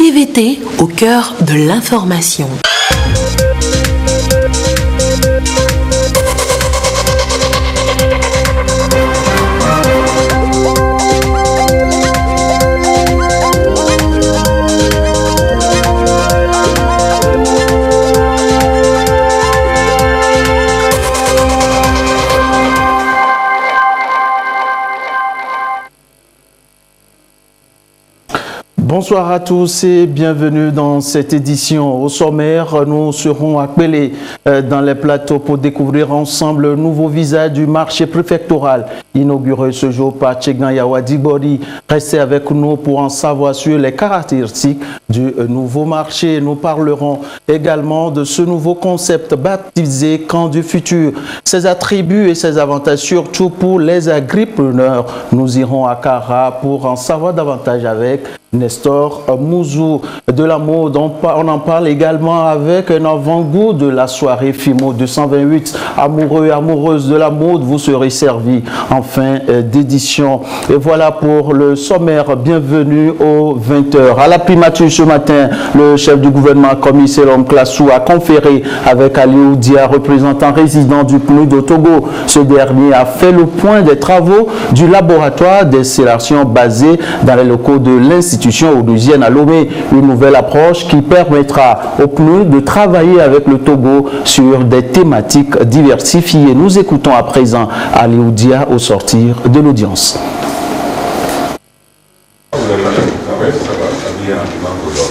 TVT au cœur de l'information. Bonsoir à tous et bienvenue dans cette édition. Au sommaire, nous serons appelés dans les plateaux pour découvrir ensemble le nouveau visage du marché préfectoral inauguré ce jour par Tchegan Yawadi Bori. Restez avec nous pour en savoir sur les caractéristiques du nouveau marché. Nous parlerons également de ce nouveau concept baptisé Camp du futur, ses attributs et ses avantages, surtout pour les agripreneurs. Nous irons à Kara pour en savoir davantage avec Nestor Mouzou de la mode. On en parle également avec un avant-goût de la soirée FIMO 228. Amoureux et amoureuses de la mode, vous serez servis en fin d'édition. Et voilà pour le sommaire. Bienvenue aux 20h. À la primature ce matin, le chef du gouvernement, commissaire Classou, a conféré avec Aliou Dia, représentant résident du PNUD au Togo. Ce dernier a fait le point des travaux du laboratoire d'installation basé dans les locaux de l'Institut onusienne à Lomé, une nouvelle approche qui permettra au PNUD de travailler avec le Togo sur des thématiques diversifiées. Nous écoutons à présent Aliou Dia au sortir de l'audience.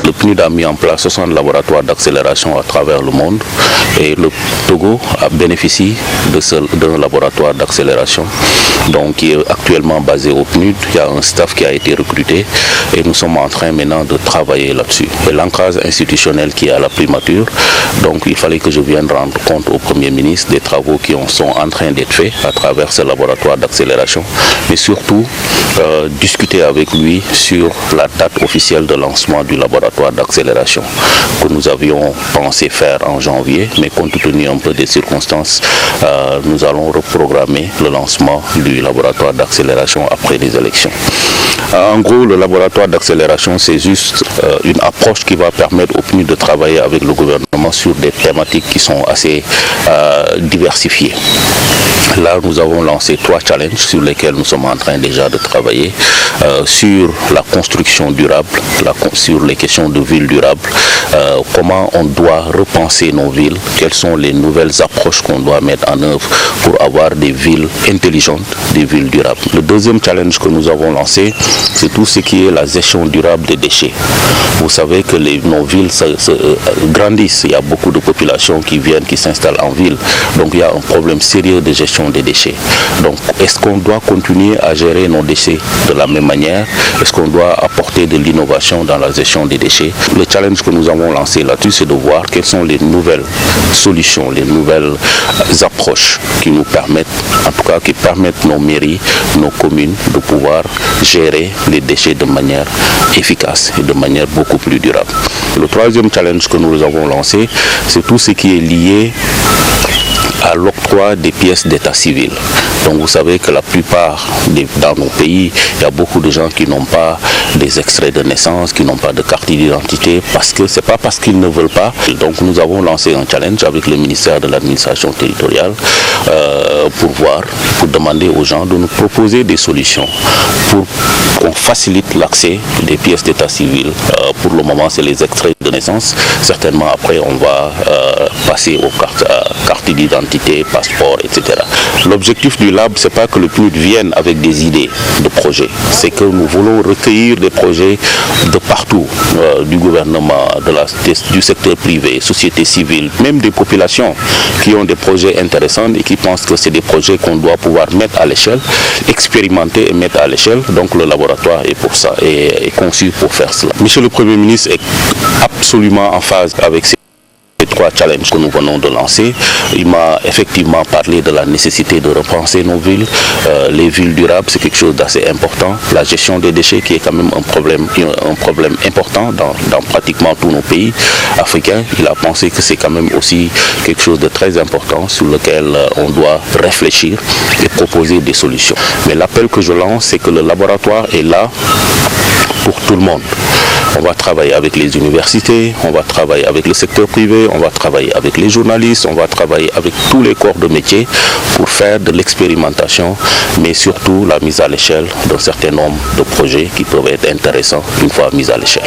Le PNUD a mis en place 60 laboratoires d'accélération à travers le monde et le Togo bénéficie d'un laboratoire d'accélération qui est actuellement basé au PNUD. Il y a un staff qui a été recruté et nous sommes en train maintenant de travailler là-dessus. Et l'ancrage institutionnel qui est à la primature, donc il fallait que je vienne rendre compte au Premier ministre des travaux qui sont en train d'être faits à travers ce laboratoire d'accélération, mais surtout discuter avec lui sur la date officielle de lancement du laboratoire d'accélération que nous avions pensé faire en janvier, mais compte tenu un peu des circonstances, nous allons reprogrammer le lancement du laboratoire d'accélération après les élections. En gros, le laboratoire d'accélération, c'est juste une approche qui va permettre au PNUD de travailler avec le gouvernement sur des thématiques qui sont assez diversifiées. Là, nous avons lancé 3 challenges sur lesquels nous sommes en train déjà de travailler, sur la construction durable, sur les questions de villes durables, comment on doit repenser nos villes, quelles sont les nouvelles approches qu'on doit mettre en œuvre pour avoir des villes intelligentes, des villes durables. Le deuxième challenge que nous avons lancé, c'est tout ce qui est la gestion durable des déchets. Vous savez que nos villes grandissent, il y a beaucoup de populations qui viennent, qui s'installent en ville, donc il y a un problème sérieux de gestion des déchets. Donc est-ce qu'on doit continuer à gérer nos déchets de la même manière? Est-ce qu'on doit apporter de l'innovation dans la gestion des déchets? Le challenge que nous avons lancé là-dessus, c'est de voir quelles sont les nouvelles solutions, les nouvelles approches qui nous permettent, en tout cas qui permettent nos mairies, nos communes de pouvoir gérer les déchets de manière efficace et de manière beaucoup plus durable. Le troisième challenge que nous avons lancé, c'est tout ce qui est lié à l'octroi des pièces d'état civil. Donc vous savez que la plupart dans nos pays, il y a beaucoup de gens qui n'ont pas des extraits de naissance, qui n'ont pas de carte d'identité, parce que c'est pas parce qu'ils ne veulent pas. Donc nous avons lancé un challenge avec le ministère de l'administration territoriale pour demander aux gens de nous proposer des solutions pour qu'on facilite l'accès des pièces d'état civil. Pour le moment, c'est les extraits de naissance. Certainement après, on va passer aux cartes d'identité, passeport, etc. L'objectif du lab, c'est pas que le PNUD vienne avec des idées de projets, c'est que nous voulons recueillir des projets de partout, du gouvernement, du secteur privé, société civile, même des populations qui ont des projets intéressants et qui pensent que c'est des projets qu'on doit pouvoir mettre à l'échelle, expérimenter et mettre à l'échelle. Donc le laboratoire est pour ça, est conçu pour faire cela. Monsieur le Premier ministre est absolument en phase avec ces 3 challenges que nous venons de lancer. Il m'a effectivement parlé de la nécessité de repenser nos villes. Les villes durables, c'est quelque chose d'assez important. La gestion des déchets qui est quand même un problème important dans pratiquement tous nos pays africains. Il a pensé que c'est quand même aussi quelque chose de très important sur lequel on doit réfléchir et proposer des solutions. Mais l'appel que je lance, c'est que le laboratoire est là pour tout le monde. On va travailler avec les universités, on va travailler avec le secteur privé, on va travailler avec les journalistes, on va travailler avec tous les corps de métier pour faire de l'expérimentation, mais surtout la mise à l'échelle d'un certain nombre de projets qui peuvent être intéressants une fois mis à l'échelle.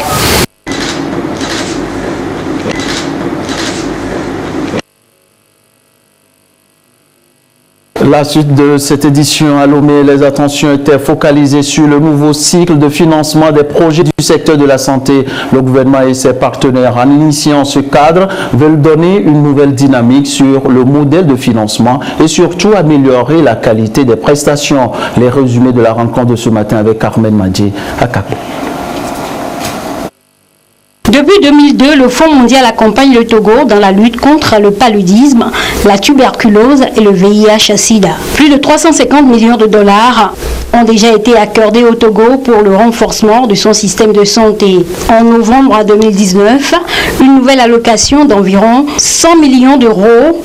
La suite de cette édition à Lomé, les attentions étaient focalisées sur le nouveau cycle de financement des projets du secteur de la santé. Le gouvernement et ses partenaires, en initiant ce cadre, veulent donner une nouvelle dynamique sur le modèle de financement et surtout améliorer la qualité des prestations. Les résumés de la rencontre de ce matin avec Carmen Madjé à Kako. Depuis 2002, le Fonds mondial accompagne le Togo dans la lutte contre le paludisme, la tuberculose et le VIH-Sida. Plus de 350 millions de dollars ont déjà été accordés au Togo pour le renforcement de son système de santé. En novembre 2019, une nouvelle allocation d'environ 100 millions d'euros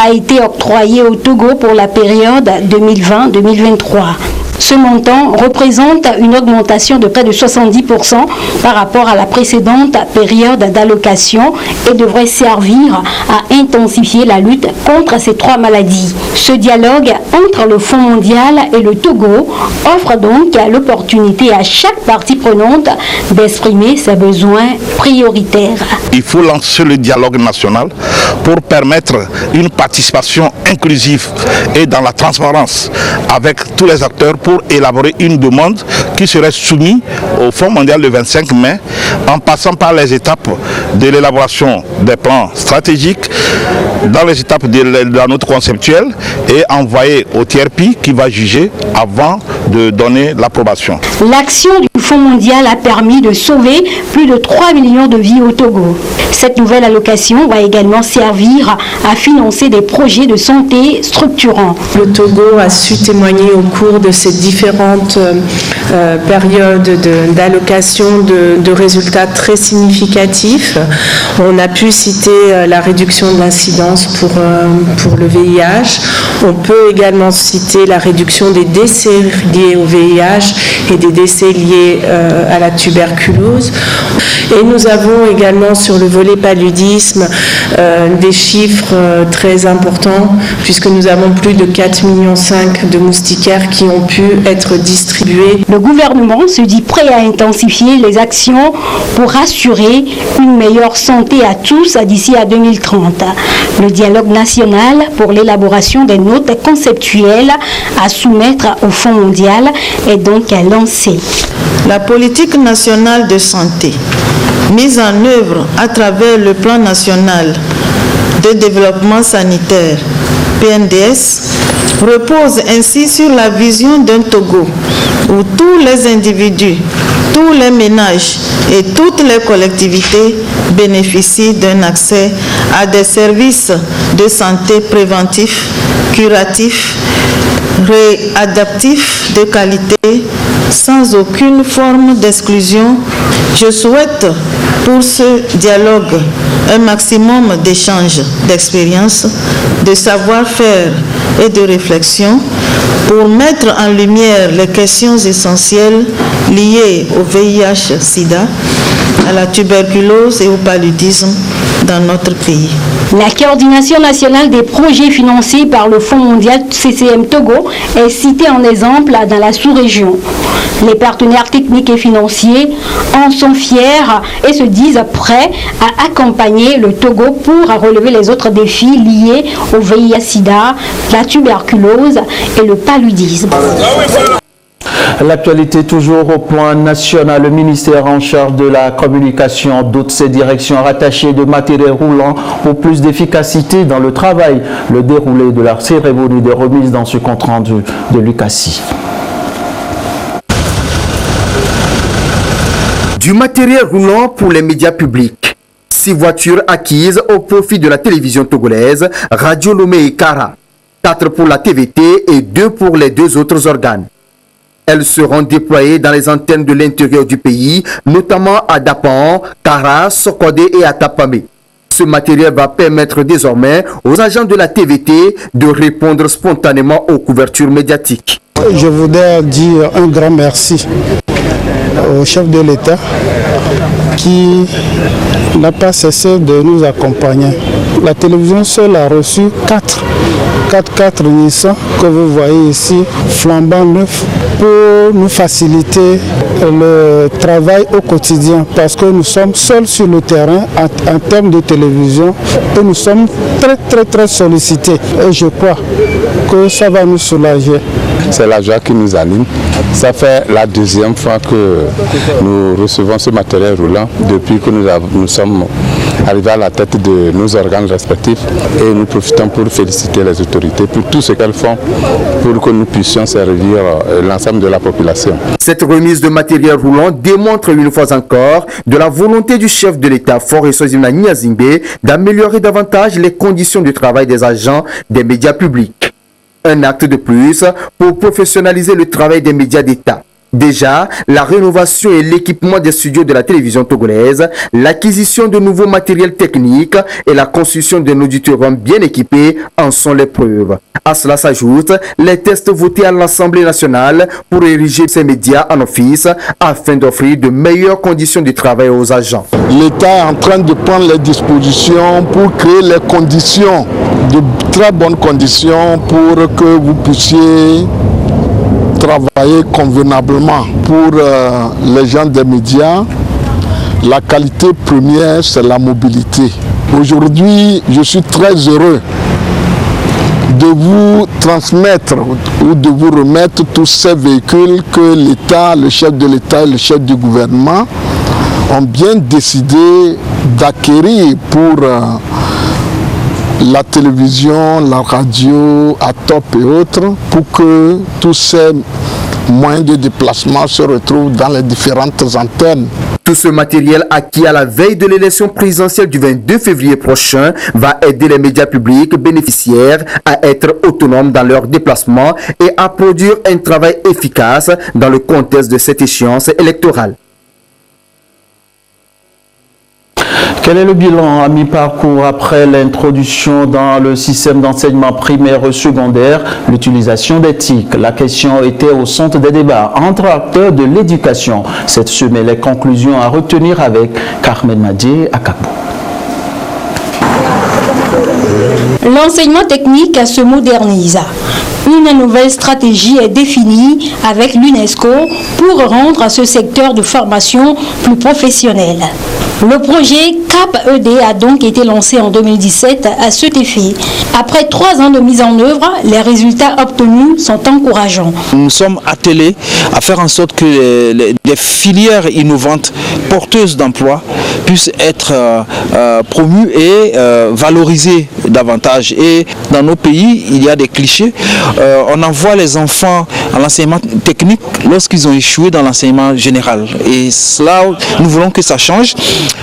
a été octroyée au Togo pour la période 2020-2023. Ce montant représente une augmentation de près de 70% par rapport à la précédente période d'allocation et devrait servir à intensifier la lutte contre ces trois maladies. Ce dialogue entre le Fonds mondial et le Togo offre donc l'opportunité à chaque partie prenante d'exprimer ses besoins prioritaires. Il faut lancer le dialogue national pour permettre une participation inclusive et dans la transparence avec tous les acteurs pour élaborer une demande qui serait soumise au Fonds mondial le 25 mai en passant par les étapes de l'élaboration des plans stratégiques, dans les étapes de la note conceptuelle et envoyée au TRP qui va juger avant de donner l'approbation. L'action du Fonds mondial a permis de sauver plus de 3 millions de vies au Togo. Cette nouvelle allocation va également servir à financer des projets de santé structurants. Le Togo a su témoigner au cours de ces différentes périodes d'allocation de résultats très significatifs. On a pu citer la réduction de l'incidence pour le VIH. On peut également citer la réduction des décès liés au VIH et des décès liés à la tuberculose. Et nous avons également sur le volet paludisme des chiffres très importants puisque nous avons plus de 4,5 millions de moustiquaires qui ont pu être distribués. Le gouvernement se dit prêt à intensifier les actions pour assurer une meilleure santé à tous d'ici à 2030. Le dialogue national pour l'élaboration des notes conceptuelles à soumettre au Fonds mondial est donc lancé. La politique nationale de santé, mise en œuvre à travers le plan national de développement sanitaire, PNDS, repose ainsi sur la vision d'un Togo où tous les individus, tous les ménages et toutes les collectivités bénéficient d'un accès à des services de santé préventifs, curatifs, réadaptifs de qualité, sans aucune forme d'exclusion. Je souhaite pour ce dialogue un maximum d'échanges d'expériences, de savoir-faire et de réflexion pour mettre en lumière les questions essentielles liées au VIH-Sida, à la tuberculose et au paludisme dans notre pays. La coordination nationale des projets financés par le Fonds mondial CCM Togo est citée en exemple dans la sous-région. Les partenaires techniques et financiers en sont fiers et se disent prêts à accompagner le Togo pour relever les autres défis liés au VIH-Sida, la tuberculose et le paludisme. L'actualité toujours au plan national. Le ministère en charge de la communication dote ses directions rattachées de matériel roulant pour plus d'efficacité dans le travail. Le déroulé de la cérémonie de remise dans ce compte rendu de Lucassi. Du matériel roulant pour les médias publics. 6 voitures acquises au profit de la télévision togolaise, Radio Lomé et Kara. 4 pour la TVT et 2 pour les 2 autres organes. Elles seront déployées dans les antennes de l'intérieur du pays, notamment à Dapan, Kara, Sokodé et à Tapamé. Ce matériel va permettre désormais aux agents de la TVT de répondre spontanément aux couvertures médiatiques. Je voudrais dire un grand merci au chef de l'État qui n'a pas cessé de nous accompagner. La télévision seule a reçu 4 Nissan que vous voyez ici, flambant neuf, pour nous faciliter le travail au quotidien, parce que nous sommes seuls sur le terrain en termes de télévision et nous sommes très sollicités. Et je crois que ça va nous soulager. C'est la joie qui nous anime. Ça fait la deuxième fois que nous recevons ce matériel roulant depuis que nous sommes arrivés à la tête de nos organes respectifs, et nous profitons pour féliciter les autorités pour tout ce qu'elles font pour que nous puissions servir l'ensemble de la population. Cette remise de matériel roulant démontre une fois encore de la volonté du chef de l'État, Faure Eswazimna Nyazingbe, d'améliorer davantage les conditions de travail des agents des médias publics. Un acte de plus pour professionnaliser le travail des médias d'État. Déjà, la rénovation et l'équipement des studios de la télévision togolaise, l'acquisition de nouveaux matériels techniques et la construction d'un auditorium bien équipé en sont les preuves. À cela s'ajoutent les tests votés à l'Assemblée nationale pour ériger ces médias en office afin d'offrir de meilleures conditions de travail aux agents. L'État est en train de prendre les dispositions pour créer les conditions, de très bonnes conditions pour que vous puissiez travailler convenablement. Pour les gens des médias, la qualité première, c'est la mobilité. Aujourd'hui, je suis très heureux de vous transmettre ou de vous remettre tous ces véhicules que l'État, le chef de l'État et le chef du gouvernement ont bien décidé d'acquérir pour la télévision, la radio, à top et autres, pour que tous ces moyens de déplacement se retrouvent dans les différentes antennes. Tout ce matériel acquis à la veille de l'élection présidentielle du 22 février prochain va aider les médias publics bénéficiaires à être autonomes dans leurs déplacements et à produire un travail efficace dans le contexte de cette échéance électorale. Quel est le bilan à mi-parcours après l'introduction dans le système d'enseignement primaire et secondaire, l'utilisation des TIC? La question était au centre des débats entre acteurs de l'éducation. Cette semaine, les conclusions à retenir avec Carmen Madje Akapou. L'enseignement technique se modernise. Une nouvelle stratégie est définie avec l'UNESCO pour rendre ce secteur de formation plus professionnel. Le projet CAP-ED a donc été lancé en 2017 à cet effet. Après 3 ans de mise en œuvre, les résultats obtenus sont encourageants. Nous sommes attelés à faire en sorte que les filières innovantes, porteuses d'emploi, puissent être promues et valorisées davantage. Et dans nos pays, il y a des clichés. On envoie les enfants à l'enseignement technique lorsqu'ils ont échoué dans l'enseignement général. Et cela, nous voulons que ça change.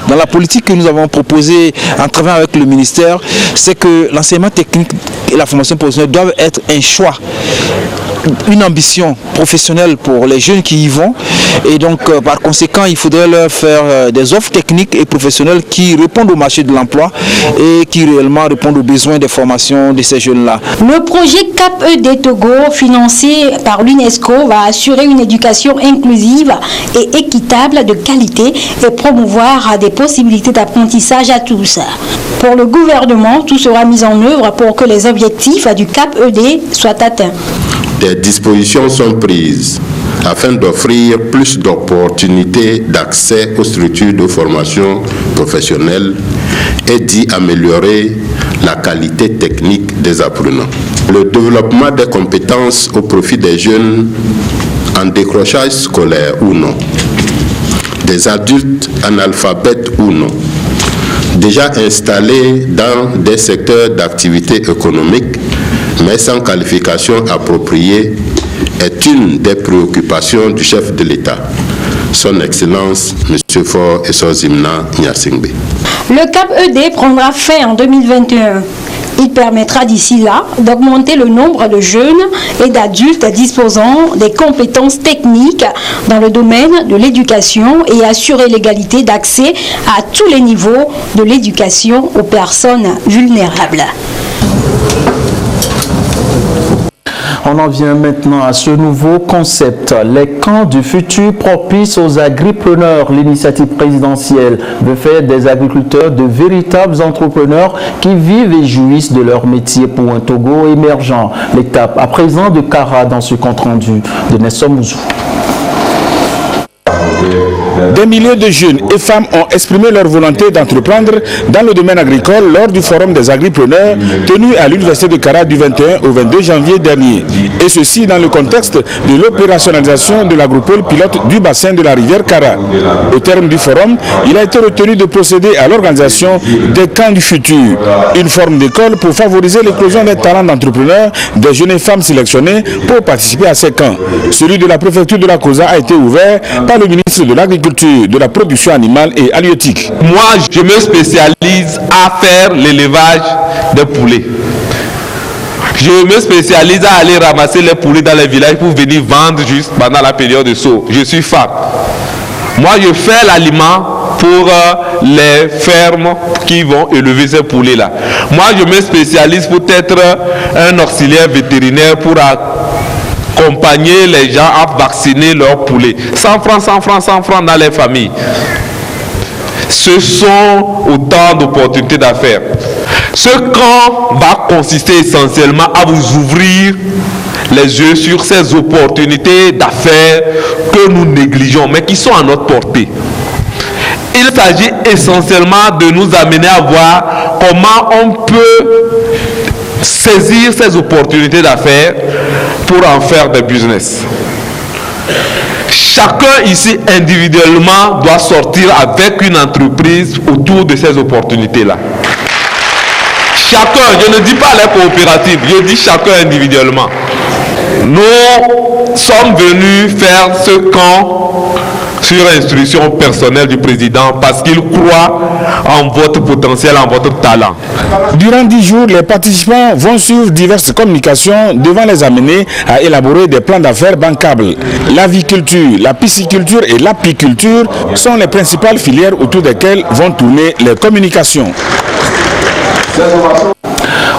Dans la politique que nous avons proposée en travaillant avec le ministère, c'est que l'enseignement technique et la formation professionnelle doivent être un choix, une ambition professionnelle pour les jeunes qui y vont. Et donc, par conséquent, il faudrait leur faire des offres techniques et professionnelles qui répondent au marché de l'emploi et qui réellement répondent aux besoins des formations de ces jeunes-là. Le projet CAP-ED Togo, financé par l'UNESCO, va assurer une éducation inclusive et équitable de qualité et promouvoir des possibilités d'apprentissage à tous. Pour le gouvernement, tout sera mis en œuvre pour que les objectifs du CAP-ED soient atteints. Des dispositions sont prises afin d'offrir plus d'opportunités d'accès aux structures de formation professionnelle et d'y améliorer la qualité technique des apprenants. Le développement des compétences au profit des jeunes en décrochage scolaire ou non, des adultes analphabètes ou non, déjà installés dans des secteurs d'activité économique mais sans qualification appropriée, est une des préoccupations du chef de l'État, Son Excellence M. Faure Eswazimna Nyazingbe. Le CAP-ED prendra fin en 2021. Il permettra d'ici là d'augmenter le nombre de jeunes et d'adultes disposant des compétences techniques dans le domaine de l'éducation et assurer l'égalité d'accès à tous les niveaux de l'éducation aux personnes vulnérables. On en vient maintenant à ce nouveau concept, les camps du futur propices aux agripreneurs. L'initiative présidentielle veut faire des agriculteurs de véritables entrepreneurs qui vivent et jouissent de leur métier pour un Togo émergent. L'étape à présent de Kara dans ce compte-rendu de Nestor Mouzou. Des milliers de jeunes et femmes ont exprimé leur volonté d'entreprendre dans le domaine agricole lors du forum des agripreneurs tenu à l'université de Kara du 21 au 22 janvier dernier. Et ceci dans le contexte de l'opérationnalisation de l'agropole pilote du bassin de la rivière Kara. Au terme du forum, il a été retenu de procéder à l'organisation des camps du futur, une forme d'école pour favoriser l'éclosion des talents d'entrepreneurs des jeunes et femmes sélectionnées pour participer à ces camps. Celui de la préfecture de la Kosa a été ouvert par le ministre de l'Agriculture, de la Production animale et halieutique. Moi, je me spécialise à faire l'élevage des poulets. Je me spécialise à aller ramasser les poulets dans les villages pour venir vendre juste pendant la période de saut. Je suis femme. Moi, je fais l'aliment pour les fermes qui vont élever ces poulets-là. Moi, je me spécialise pour être un auxiliaire vétérinaire pour accompagner les gens à vacciner leurs poulets. 100 francs, 100 francs, 100 francs dans les familles. Ce sont autant d'opportunités d'affaires. Ce camp va consister essentiellement à vous ouvrir les yeux sur ces opportunités d'affaires que nous négligeons, mais qui sont à notre portée. Il s'agit essentiellement de nous amener à voir comment on peut saisir ces opportunités d'affaires pour en faire des business. Chacun ici individuellement doit sortir avec une entreprise autour de ces opportunités-là. Chacun, je ne dis pas les coopératives, je dis chacun individuellement. Nous sommes venus faire ce camp sur instruction personnelle du président parce qu'il croit en votre potentiel, en votre talent. Durant 10 jours, les participants vont suivre diverses communications devant les amener à élaborer des plans d'affaires bancables. L'aviculture, la pisciculture et l'apiculture sont les principales filières autour desquelles vont tourner les communications.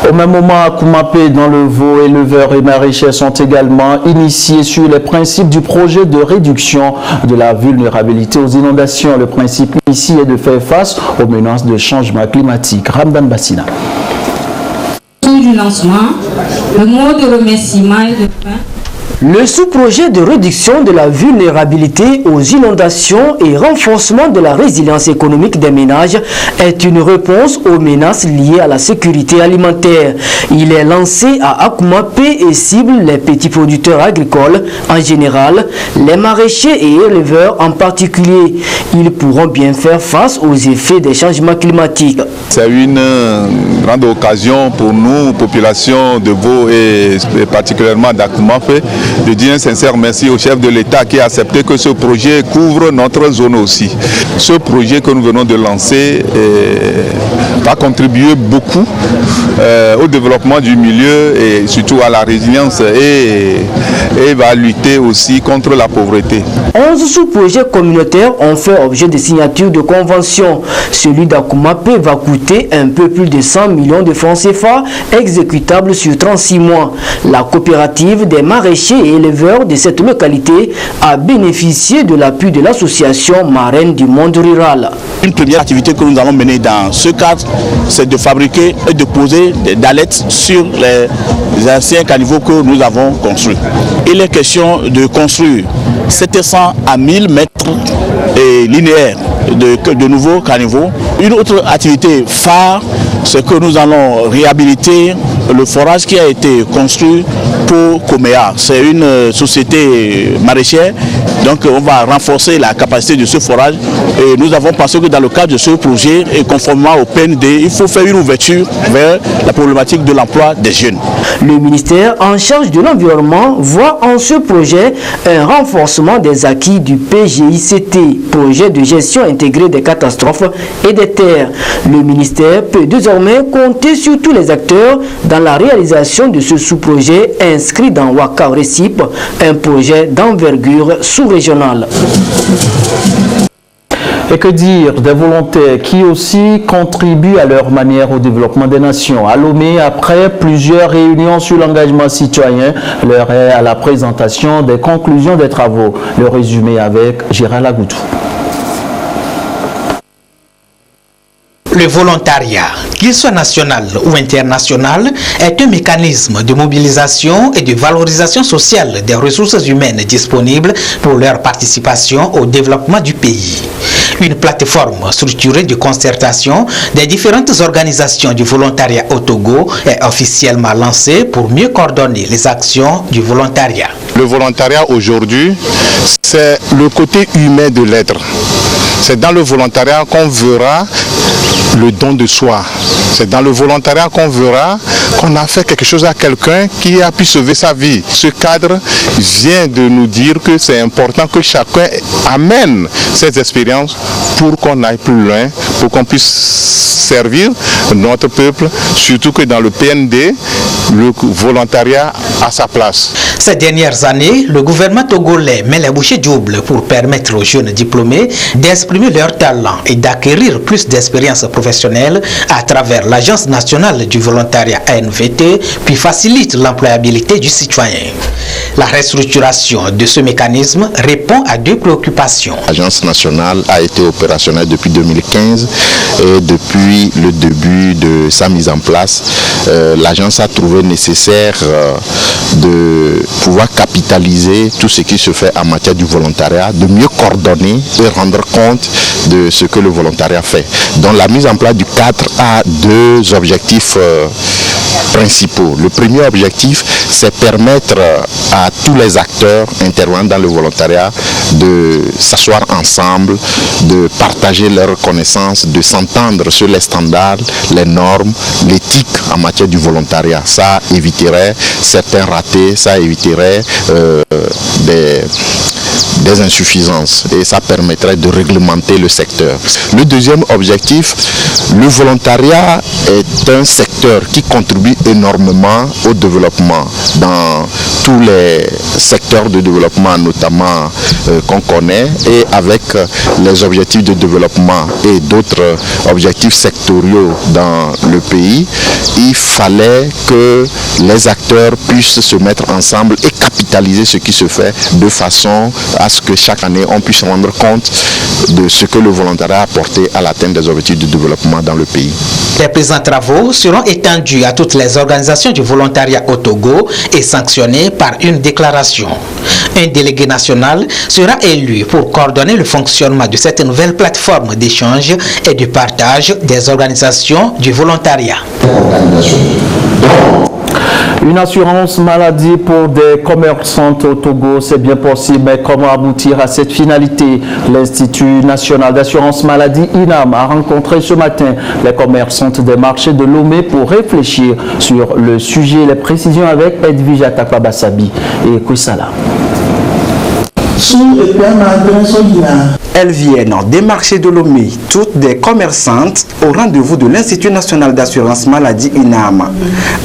Au même moment, à Koumapé, dans le Vaud, éleveurs et maraîchers sont également initiés sur les principes du projet de réduction de la vulnérabilité aux inondations. Le principe ici est de faire face aux menaces de changement climatique. Ramdan Bassina. Du lancement, le mot de remerciement et de fin. Le sous-projet de réduction de la vulnérabilité aux inondations et renforcement de la résilience économique des ménages est une réponse aux menaces liées à la sécurité alimentaire. Il est lancé à Akoumapé et cible les petits producteurs agricoles en général, les maraîchers et éleveurs en particulier. Ils pourront bien faire face aux effets des changements climatiques. C'est une grande occasion pour nous, population de Vaud et particulièrement d'Akoumapé, de dire un sincère merci au chef de l'État qui a accepté que ce projet couvre notre zone aussi. Ce projet que nous venons de lancer va contribuer beaucoup au développement du milieu et surtout à la résilience et va lutter aussi contre la pauvreté. 11 sous-projets communautaires ont fait objet de signature de convention. Celui d'Akoumapé va coûter un peu plus de 100 millions de francs CFA exécutables sur 36 mois. La coopérative des maraîchers et éleveurs de cette localité a bénéficié de l'appui de l'association marraine du monde rural. Une première activité que nous allons mener dans ce cadre, c'est de fabriquer et de poser des dallettes sur les anciens caniveaux que nous avons construits. Il est question de construire 700 à 1000 mètres linéaires de nouveaux caniveaux. Une autre activité phare, c'est que nous allons réhabiliter le forage qui a été construit pour Coméa. C'est une société maraîchère, donc on va renforcer la capacité de ce forage. Et nous avons pensé que dans le cadre de ce projet, et conformément au PND, il faut faire une ouverture vers la problématique de l'emploi des jeunes. Le ministère en charge de l'environnement voit en ce projet un renforcement des acquis du PGICT, projet de gestion intégrée des catastrophes et des terres. Le ministère peut désormais compter sur tous les acteurs dans la réalisation de ce sous-projet inscrit dans Waka Recip, un projet d'envergure sous-régionale. Et que dire des volontaires qui aussi contribuent à leur manière au développement des nations. À Lomé, après plusieurs réunions sur l'engagement citoyen, l'heure est à la présentation des conclusions des travaux. Le résumé avec Gérald Agoutou. Le volontariat, qu'il soit national ou international, est un mécanisme de mobilisation et de valorisation sociale des ressources humaines disponibles pour leur participation au développement du pays. Une plateforme structurée de concertation des différentes organisations du volontariat au Togo est officiellement lancée pour mieux coordonner les actions du volontariat. Le volontariat aujourd'hui, c'est le côté humain de l'être. C'est dans le volontariat qu'on verra le don de soi. C'est dans le volontariat qu'on verra qu'on a fait quelque chose à quelqu'un qui a pu sauver sa vie. Ce cadre vient de nous dire que c'est important que chacun amène ses expériences pour qu'on aille plus loin, pour qu'on puisse servir notre peuple, surtout que dans le PND, le volontariat a sa place. Ces dernières années, le gouvernement togolais met les bouchées doubles pour permettre aux jeunes diplômés d'exprimer leur talent et d'acquérir plus d'expérience professionnelle à travers l'Agence nationale du volontariat ANVT, puis facilite l'employabilité du citoyen. La restructuration de ce mécanisme répond à deux préoccupations. L'Agence nationale a été opérationnelle depuis 2015 et depuis le début de sa mise en place, l'agence a trouvé nécessaire de pouvoir capitaliser tout ce qui se fait en matière du volontariat, de mieux coordonner et rendre compte de ce que le volontariat fait. Donc la mise en place du cadre a deux objectifs principaux. Le premier objectif, c'est permettre à tous les acteurs intervenant dans le volontariat de s'asseoir ensemble, de partager leurs connaissances, de s'entendre sur les standards, les normes, l'éthique en matière du volontariat. Ça éviterait certains ratés, ça éviterait des insuffisances et ça permettrait de réglementer le secteur. Le deuxième objectif, le volontariat est un secteur qui contribue énormément au développement dans tous les secteurs de développement notamment qu'on connaît, et avec les objectifs de développement et d'autres objectifs sectoriaux dans le pays, il fallait que les acteurs puissent se mettre ensemble et capitaliser ce qui se fait de façon à ce que chaque année on puisse rendre compte de ce que le volontariat a apporté à l'atteinte des objectifs de développement dans le pays. Les présents travaux seront étendus à toutes les organisations du volontariat au Togo et sanctionnés par une déclaration. Un délégué national sera élu pour coordonner le fonctionnement de cette nouvelle plateforme d'échange et de partage des organisations du volontariat. Une assurance maladie pour des commerçantes au Togo, c'est bien possible, mais comment aboutir à cette finalité? L'Institut national d'assurance maladie INAM a rencontré ce matin les commerçantes des marchés de Lomé pour réfléchir sur le sujet. Les précisions avec Edwige Takwabasabi et Koussala. Elles viennent des marchés de Lomé, toutes des commerçantes, au rendez-vous de l'Institut national d'assurance maladie INAM.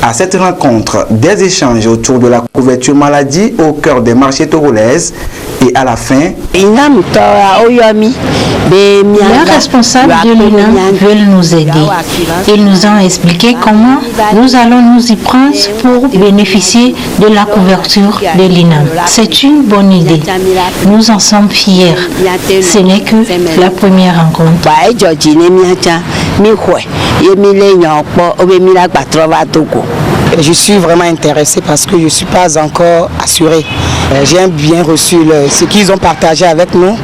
À cette rencontre, des échanges autour de la couverture maladie au cœur des marchés togolaises et à la fin, les responsables de l'INAM veulent nous aider. Ils nous ont expliqué comment nous allons nous y prendre pour bénéficier de la couverture de l'INAM. C'est une bonne idée. Nous en sommes fiers. Ce n'est que la première rencontre. Je suis vraiment intéressée parce que je ne suis pas encore assurée. J'ai bien reçu ce qu'ils ont partagé avec nous.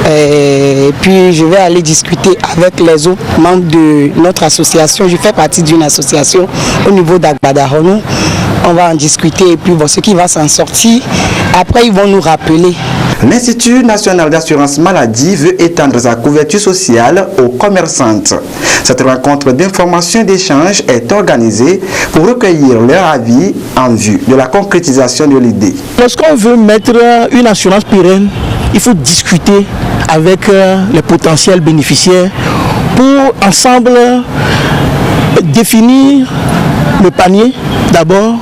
Et puis je vais aller discuter avec les autres membres de notre association. Je fais partie d'une association au niveau d'Agbadahonou. On va en discuter et puis ce qui va s'en sortir, après ils vont nous rappeler. L'Institut national d'assurance maladie veut étendre sa couverture sociale aux commerçantes. Cette rencontre d'information et d'échange est organisée pour recueillir leur avis en vue de la concrétisation de l'idée. Lorsqu'on veut mettre une assurance pérenne, il faut discuter avec les potentiels bénéficiaires pour ensemble définir le panier d'abord.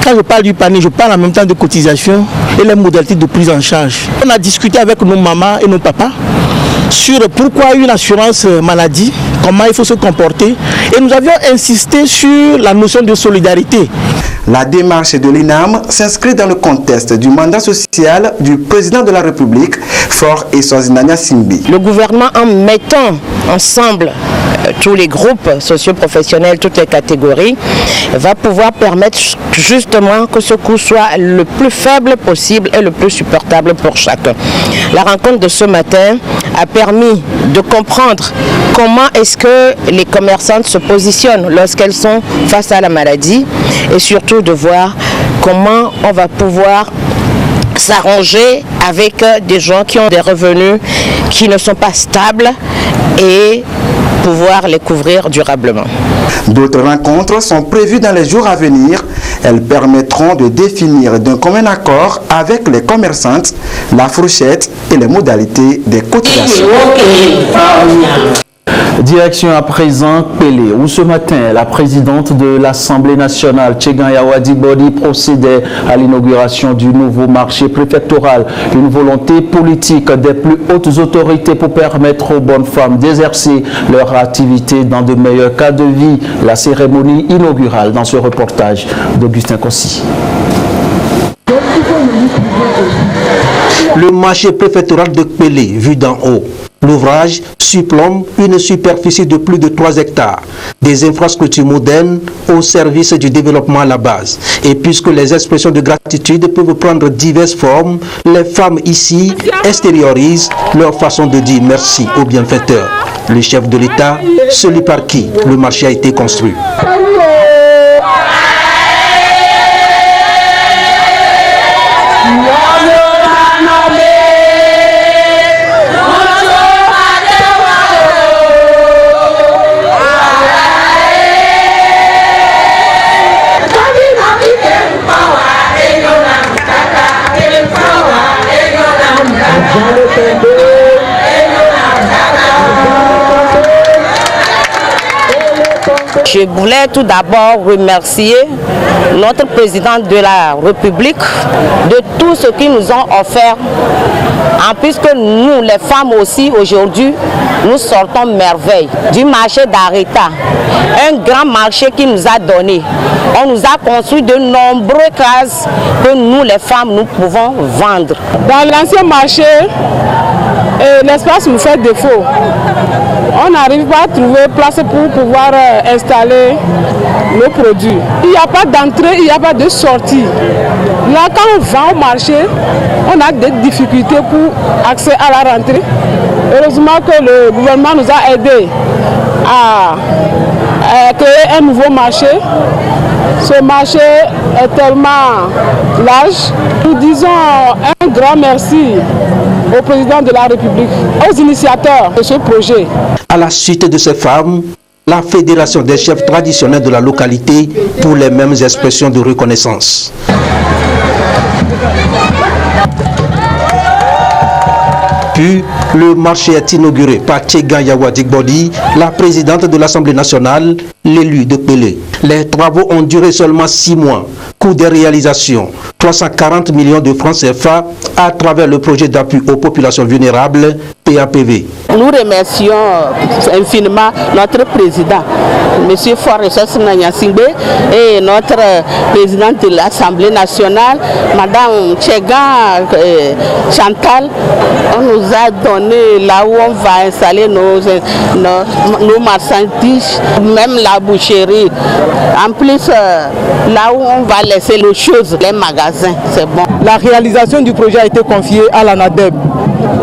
Quand je parle du panier, je parle en même temps de cotisation et les modalités de prise en charge. On a discuté avec nos mamans et nos papas sur pourquoi une assurance maladie, comment il faut se comporter. Et nous avions insisté sur la notion de solidarité. La démarche de l'INAM s'inscrit dans le contexte du mandat social du président de la République, Faure Eswazina Simbi. Le gouvernement, en mettant ensemble tous les groupes socio-professionnels, toutes les catégories, va pouvoir permettre justement que ce coût soit le plus faible possible et le plus supportable pour chacun. La rencontre de ce matin a permis de comprendre comment est-ce que les commerçantes se positionnent lorsqu'elles sont face à la maladie et surtout de voir comment on va pouvoir s'arranger avec des gens qui ont des revenus qui ne sont pas stables et pouvoir les couvrir durablement. D'autres rencontres sont prévues dans les jours à venir. Elles permettront de définir d'un commun accord avec les commerçantes la fourchette et les modalités des cotisations. Direction à présent Pelé, où ce matin, la présidente de l'Assemblée nationale, Tchegan Yawadi Bodi, procédait à l'inauguration du nouveau marché préfectoral. Une volonté politique des plus hautes autorités pour permettre aux bonnes femmes d'exercer leur activité dans de meilleurs cas de vie. La cérémonie inaugurale dans ce reportage d'Augustin Kossi. Le marché préfectoral de Pelé, vu d'en haut. L'ouvrage surplombe une superficie de plus de 3 hectares, des infrastructures modernes au service du développement à la base. Et puisque les expressions de gratitude peuvent prendre diverses formes, les femmes ici extériorisent leur façon de dire merci aux bienfaiteurs. Le chef de l'État, celui par qui le marché a été construit. Je voulais tout d'abord remercier notre président de la République de tout ce qu'ils nous ont offert. Puisque nous, les femmes aussi, aujourd'hui, nous sortons merveille du marché d'Areta. Un grand marché qui nous a donné. On nous a construit de nombreuses cases que nous, les femmes, nous pouvons vendre. Dans l'ancien marché, l'espace nous fait défaut. On n'arrive pas à trouver place pour pouvoir installer nos produits. Il n'y a pas d'entrée, il n'y a pas de sortie. Là, quand on vend au marché, on a des difficultés pour accéder à la rentrée. Heureusement que le gouvernement nous a aidés à créer un nouveau marché. Ce marché est tellement large. Nous disons un grand merci au président de la République, aux initiateurs de ce projet. À la suite de ces femmes, la Fédération des chefs traditionnels de la localité pour les mêmes expressions de reconnaissance. Puis, le marché est inauguré par Tchegan Yawadi Bodi, la présidente de l'Assemblée nationale, l'élu de Pelé. Les travaux ont duré seulement 6 mois. Coût des réalisations, 340 millions de francs CFA à travers le projet d'appui aux populations vulnérables, PAPV. Nous remercions infiniment notre président, M. Faure Eswazina Simbi, et notre présidente de l'Assemblée nationale, Mme Tchegan Chantal. On nous a donné là où on va installer nos marchandises, même la boucherie. En plus, là où on va laisser les choses, les magasins, c'est bon. La réalisation du projet a été confiée à l'ANADEB.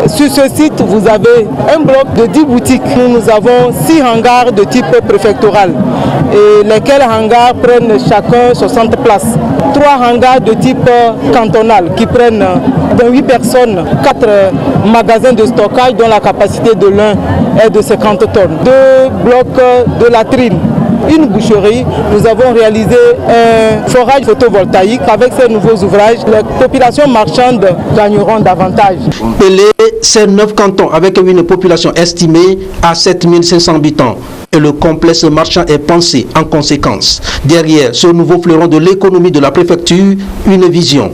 Sur ce site, vous avez un bloc de 10 boutiques. Nous avons 6 hangars de type préfectoral, et lesquels hangars prennent chacun 60 places. 3 hangars de type cantonal qui prennent 8 personnes, 4 magasins de stockage dont la capacité de l'un est de 50 tonnes. 2 blocs de latrines, une boucherie. Nous avons réalisé un forage photovoltaïque. Avec ces nouveaux ouvrages, les populations marchandes gagneront davantage. Pelé, c'est 9 cantons avec une population estimée à 7500 habitants. Et le complexe marchand est pensé en conséquence. Derrière ce nouveau fleuron de l'économie de la préfecture, une vision.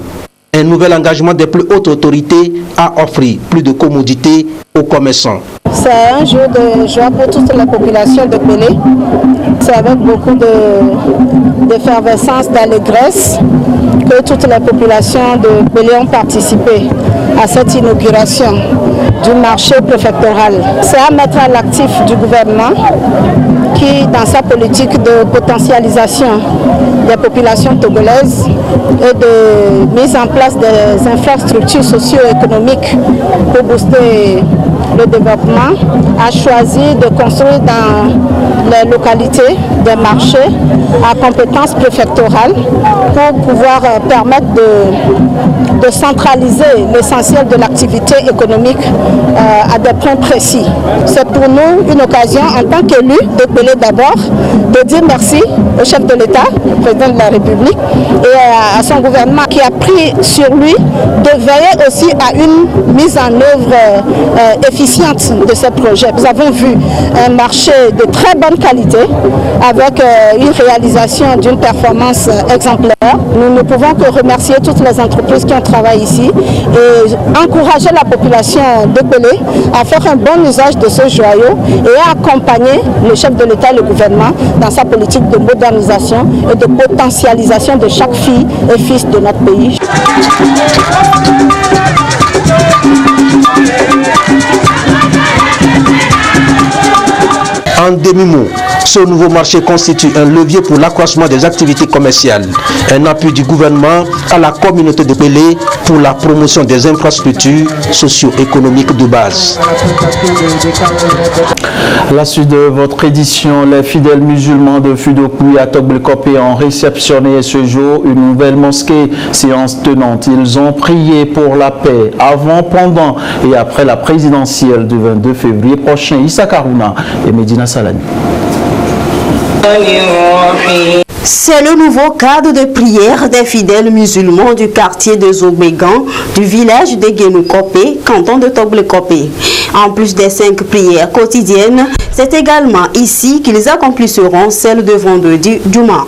Un nouvel engagement des plus hautes autorités à offrir plus de commodités aux commerçants. C'est un jour de joie pour toute la population de Pelé. C'est avec beaucoup d'effervescence, d'allégresse que toute la population de Pelé ont participé à cette inauguration du marché préfectoral. C'est à mettre à l'actif du gouvernement qui, dans sa politique de potentialisation des populations togolaises et de mise en place des infrastructures socio-économiques pour booster le développement, a choisi de construire dans les localités des marchés à compétence préfectorale pour pouvoir permettre de centraliser l'essentiel de l'activité économique à des points précis. C'est pour nous une occasion en tant qu'élus de Pelé d'abord de dire merci au chef de l'État, au président de la République et à son gouvernement qui a pris sur lui de veiller aussi à une mise en œuvre efficiente de ce projet. Nous avons vu un marché de très bonne qualité avec une réalisation d'une performance exemplaire. Nous ne pouvons que remercier toutes les entreprises qui ont travaillé ici et encourager la population de Pelé à faire un bon usage de ce joyau et à accompagner le chef de l'État et le gouvernement dans sa politique de modernisation et de potentialisation de chaque fille et fils de notre pays. En demi-mot, ce nouveau marché constitue un levier pour l'accroissement des activités commerciales, un appui du gouvernement à la communauté de Pelé pour la promotion des infrastructures socio-économiques de base. À la suite de votre édition, les fidèles musulmans de Fudokoui à Togblekopé ont réceptionné ce jour une nouvelle mosquée, séance tenante. Ils ont prié pour la paix avant, pendant et après la présidentielle du 22 février prochain. Issa Karouna et Medina Salani. C'est le nouveau cadre de prière des fidèles musulmans du quartier de Zobégan, du village de Guénoukopé, canton de Togblekopé. En plus des 5 prières quotidiennes, c'est également ici qu'ils accompliront celle de vendredi Juma.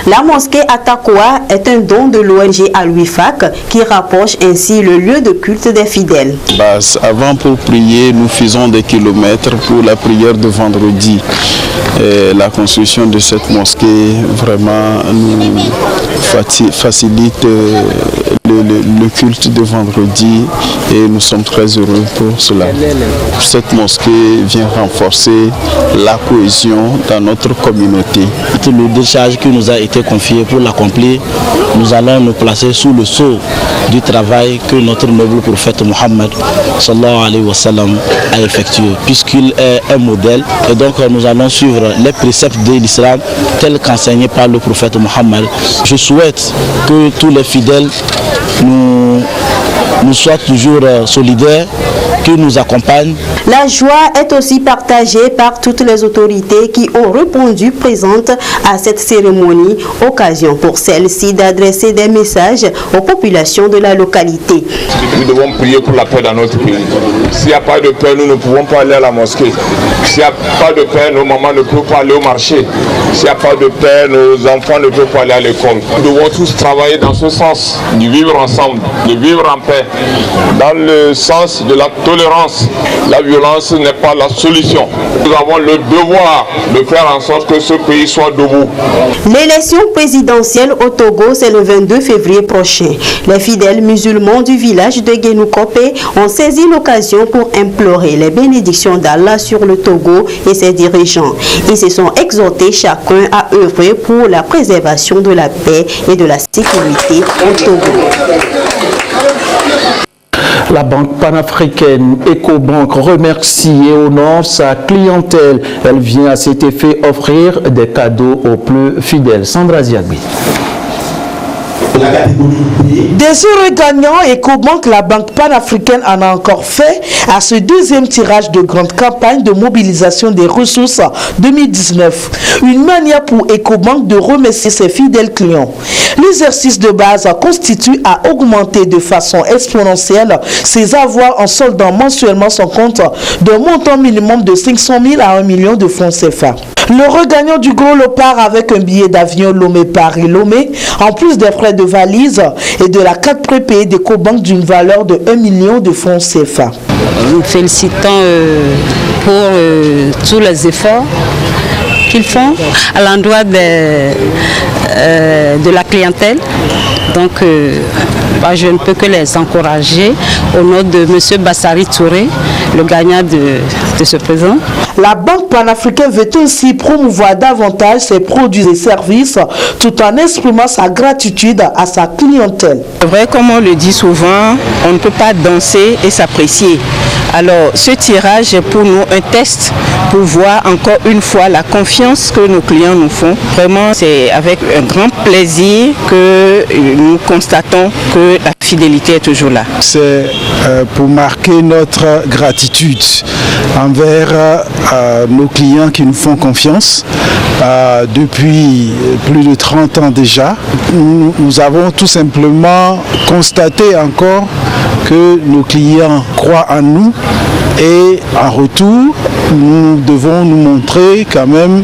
La mosquée Atakoa est un don de l'ONG Al-Wifak qui rapproche ainsi le lieu de culte des fidèles. Avant, pour prier, nous faisons des kilomètres pour la prière de vendredi. Et la construction de cette mosquée vraiment nous facilite le culte de vendredi et nous sommes très heureux pour cela. Cette mosquée vient renforcer la cohésion dans notre communauté. Le décharge qui nous a été confié pour l'accomplir, nous allons nous placer sous le sceau du travail que notre noble prophète Mohammed sallallahu alayhi wa sallam a effectué, puisqu'il est un modèle et donc nous allons suivre les préceptes de l'islam tels qu'enseignés par le prophète Mohammed. Je souhaite que tous les fidèles nous soient toujours solidaires, qui nous accompagnent. La joie est aussi partagée par toutes les autorités qui ont répondu présentes à cette cérémonie, occasion pour celle-ci d'adresser des messages aux populations de la localité. Nous devons prier pour la paix dans notre pays. S'il n'y a pas de paix, nous ne pouvons pas aller à la mosquée. S'il n'y a pas de paix, nos mamans ne peuvent pas aller au marché. S'il n'y a pas de paix, nos enfants ne peuvent pas aller à l'école. Nous devons tous travailler dans ce sens, de vivre ensemble, de vivre en paix, dans le sens de la tolérance. La violence n'est pas la solution. Nous avons le devoir de faire en sorte que ce pays soit debout. L'élection présidentielle au Togo, c'est le 22 février prochain. Les fidèles musulmans du village de Guénoukopé ont saisi l'occasion pour implorer les bénédictions d'Allah sur le Togo et ses dirigeants. Ils se sont exhortés chacun à œuvrer pour la préservation de la paix et de la sécurité au Togo. La banque panafricaine Ecobank remercie et honore sa clientèle. Elle vient à cet effet offrir des cadeaux aux plus fidèles. Sandra Ziagbi. Des heureux gagnants, Ecobank, la banque panafricaine, en a encore fait à ce deuxième tirage de grande campagne de mobilisation des ressources 2019. Une manière pour Ecobank de remercier ses fidèles clients. L'exercice de base constitue à augmenter de façon exponentielle ses avoirs en soldant mensuellement son compte d'un montant minimum de 500 000 à 1 million de francs CFA. Le regagnant du gros lot part avec un billet d'avion Lomé-Paris-Lomé, en plus des frais de valise et de la carte prépayée d'Ecobank d'une valeur de 1 million de francs CFA. Nous félicitons pour tous les efforts qu'ils font à l'endroit de la clientèle. Donc, je ne peux que les encourager au nom de M. Bassari Touré, le gagnant de ce présent. La Banque panafricaine veut aussi promouvoir davantage ses produits et services tout en exprimant sa gratitude à sa clientèle. C'est vrai, comme on le dit souvent, on ne peut pas danser et s'apprécier. Alors, ce tirage est pour nous un test pour voir encore une fois la confiance que nos clients nous font. Vraiment, c'est avec un grand plaisir que nous constatons que la fidélité est toujours là. C'est pour marquer notre gratitude envers nos clients qui nous font confiance depuis plus de 30 ans déjà. Nous avons tout simplement constaté encore que nos clients croient en nous et en retour, nous devons nous montrer quand même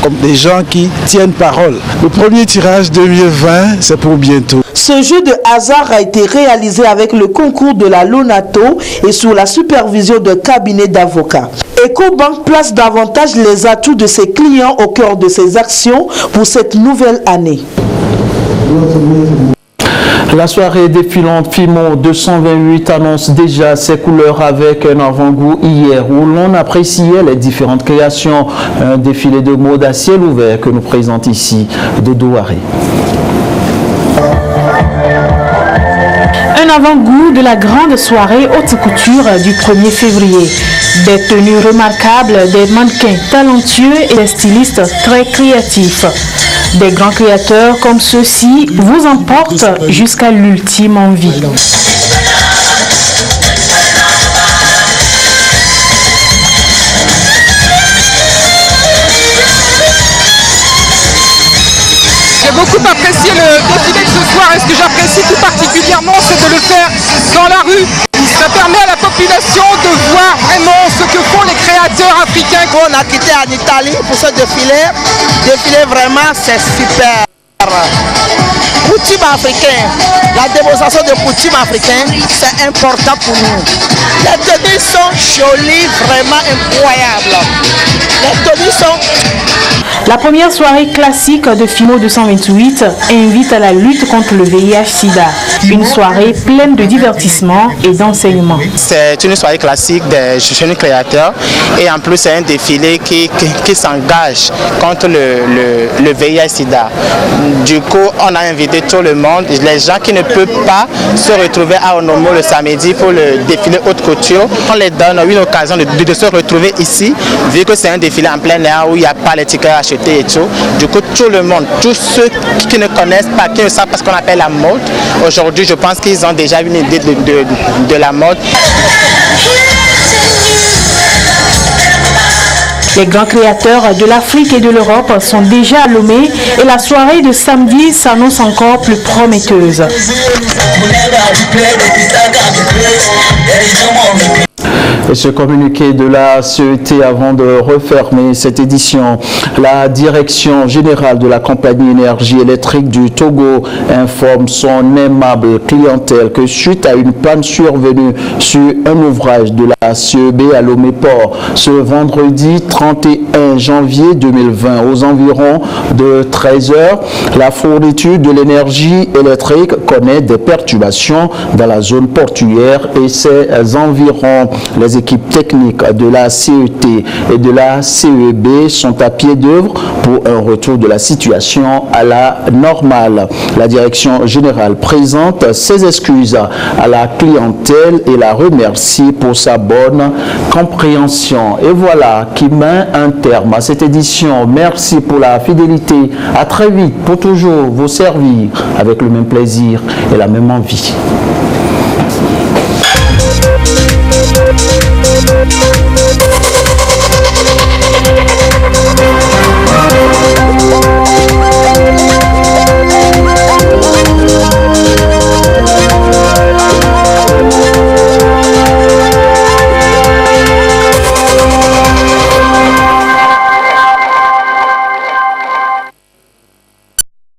comme des gens qui tiennent parole. Le premier tirage 2020, c'est pour bientôt. Ce jeu de hasard a été réalisé avec le concours de la Lonato et sous la supervision de cabinets d'avocats. EcoBank place davantage les atouts de ses clients au cœur de ses actions pour cette nouvelle année. La soirée défilante FIMO 228 annonce déjà ses couleurs avec un avant-goût hier où l'on appréciait les différentes créations. Un défilé de mode à ciel ouvert que nous présente ici de Douaré. Un avant-goût de la grande soirée haute couture du 1er février. Des tenues remarquables, des mannequins talentueux et des stylistes très créatifs. Des grands créateurs comme ceux-ci vous emportent jusqu'à l'ultime envie. J'ai beaucoup apprécié le défilé de ce soir et ce que j'apprécie tout particulièrement, c'est de le faire dans la rue. Ça permet à la population de voir vraiment ce que font les créateurs africains. On a quitté en Italie pour ce défilé. Défilé vraiment, c'est super. Coutume africaine, la démonstration de coutume africaine, c'est important pour nous. Les tenues sont jolies, vraiment incroyables. Les tenues sont... La première soirée classique de FIMO 228 invite à la lutte contre le VIH-Sida. Une soirée pleine de divertissement et d'enseignement. C'est une soirée classique des jeunes créateurs et en plus c'est un défilé qui s'engage contre le VIH-Sida. Du coup, on a invité tout le monde, les gens qui ne peuvent pas se retrouver à Onomo le samedi pour le défilé haute couture. On les donne une occasion de se retrouver ici, vu que c'est un défilé en plein air où il n'y a pas les tickets achetés et tout. Du coup, tout le monde, tous ceux qui ne connaissent pas, qui ne savent pas ce qu'on appelle la mode, aujourd'hui, je pense qu'ils ont déjà une idée de la mode. Les grands créateurs de l'Afrique et de l'Europe sont déjà à Lomé et la soirée de samedi s'annonce encore plus prometteuse. Et ce communiqué de la CET avant de refermer cette édition, la direction générale de la compagnie énergie électrique du Togo informe son aimable clientèle que suite à une panne survenue sur un ouvrage de la CEB à Lomé-Port ce vendredi 31 janvier 2020 aux environs de 13 h, la fourniture de l'énergie électrique connaît des perturbations dans la zone portuaire et ses environs. Les équipes techniques de la CET et de la CEB sont à pied d'œuvre pour un retour de la situation à la normale. La direction générale présente ses excuses à la clientèle et la remercie pour sa bonne compréhension. Et voilà qui met un terme à cette édition. Merci pour la fidélité. À très vite pour toujours vous servir avec le même plaisir et la même envie.